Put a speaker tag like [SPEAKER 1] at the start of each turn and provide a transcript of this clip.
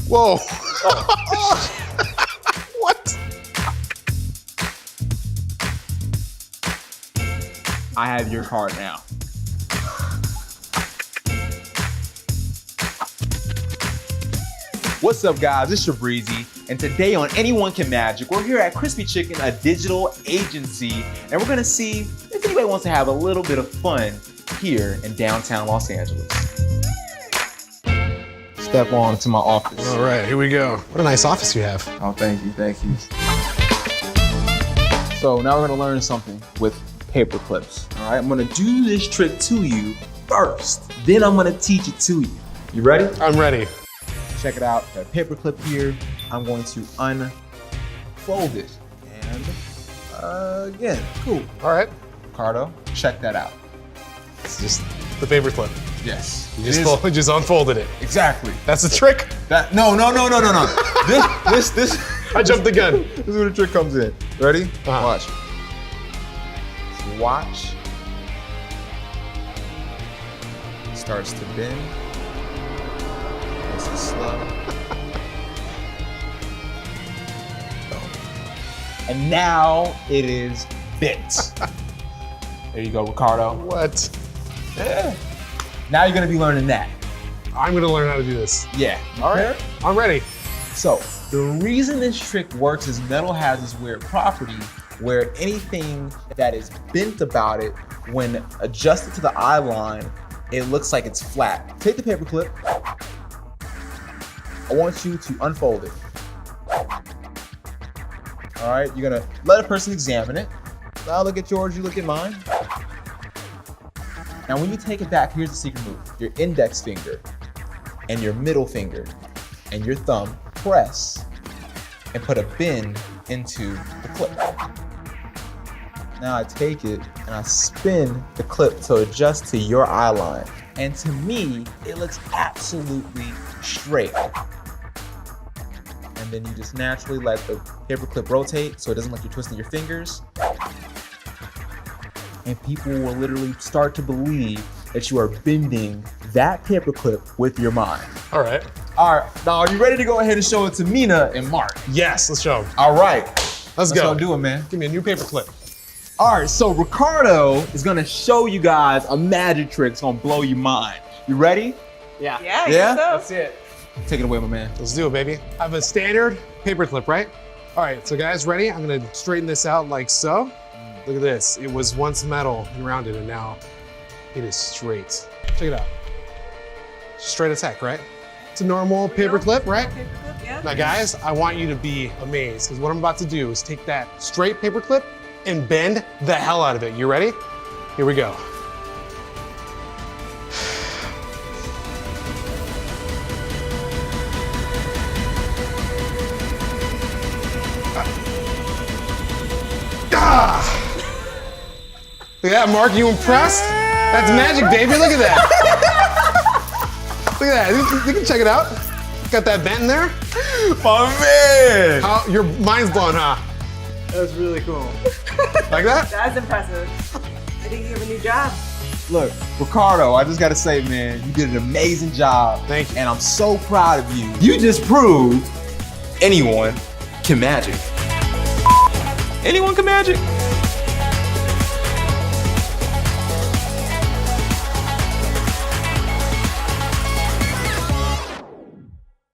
[SPEAKER 1] Whoa.
[SPEAKER 2] Oh.
[SPEAKER 1] What?
[SPEAKER 2] I have your card now. What's up, guys? It's Jibrizy, and today on Anyone Can Magic, we're here at Crispy Chicken, a digital agency, and we're gonna see if anybody wants to have a little bit of fun here in downtown Los Angeles. Step on to my office.
[SPEAKER 1] All right, here we go. What a nice office you have.
[SPEAKER 2] Oh, thank you, thank you. So now we're gonna learn something with paper clips. All right, I'm gonna do this trick to you first, then I'm gonna teach it to you. You ready?
[SPEAKER 1] I'm ready.
[SPEAKER 2] Check it out, got a paper clip here. I'm going to unfold it. And again, cool.
[SPEAKER 1] All right.
[SPEAKER 2] Ricardo, check that out.
[SPEAKER 1] It's just the paper clip.
[SPEAKER 2] Yes.
[SPEAKER 1] You just unfolded it.
[SPEAKER 2] Exactly.
[SPEAKER 1] That's the trick?
[SPEAKER 2] No. This.
[SPEAKER 1] I jumped the gun.
[SPEAKER 2] This is where the trick comes in. Ready?
[SPEAKER 1] Uh-huh.
[SPEAKER 2] Watch. So watch. Starts to bend. This is slow. And now it is bent. There you go, Ricardo.
[SPEAKER 1] What?
[SPEAKER 2] Yeah. Now you're gonna be learning that.
[SPEAKER 1] I'm gonna learn how to do this.
[SPEAKER 2] Yeah.
[SPEAKER 1] All right. I'm ready.
[SPEAKER 2] So the reason this trick works is metal has this weird property where anything that is bent about it, when adjusted to the eye line, it looks like it's flat. Take the paper clip. I want you to unfold it. All right, you're gonna let a person examine it. I'll look at yours, you look at mine. Now when you take it back, here's the secret move. Your index finger and your middle finger and your thumb press and put a bend into the clip. Now I take it and I spin the clip to adjust to your eye line. And to me, it looks absolutely straight. And then you just naturally let the paper clip rotate so it doesn't look like you're twisting your fingers. And people will literally start to believe that you are bending that paper clip with your mind.
[SPEAKER 1] All right.
[SPEAKER 2] All right, now are you ready to go ahead and show it to Mina and Mark?
[SPEAKER 1] Yes, let's show them.
[SPEAKER 2] All right.
[SPEAKER 1] Let's go.
[SPEAKER 2] What do it, man.
[SPEAKER 1] Give me a new paper clip.
[SPEAKER 2] All right, so Ricardo is gonna show you guys a magic trick that's gonna blow your mind. You ready?
[SPEAKER 3] Yeah.
[SPEAKER 2] Yeah?
[SPEAKER 3] That's it.
[SPEAKER 2] Take it away, my man.
[SPEAKER 1] Let's do it, baby. I have a standard paper clip, right? All right, so guys, ready? I'm gonna straighten this out like so. Look at this. It was once metal and rounded, and now it is straight. Check it out. Straight attack, right? It's a normal paper clip, right?
[SPEAKER 3] Paper clip, yeah.
[SPEAKER 1] Now guys, I want you to be amazed, because what I'm about to do is take that straight paper clip and bend the hell out of it. You ready? Here we go. Look at that, Mark, you impressed? That's magic, baby, look at that. Look at that, you can check it out. Got that bent in there?
[SPEAKER 2] My man!
[SPEAKER 1] How, your mind's blown, huh?
[SPEAKER 3] That was really cool.
[SPEAKER 1] Like that?
[SPEAKER 3] That's impressive. I think you have a new job.
[SPEAKER 2] Look, Ricardo, I just gotta say, man, you did an amazing job.
[SPEAKER 1] Thank you.
[SPEAKER 2] And I'm so proud of you. You just proved anyone can magic. Anyone can magic.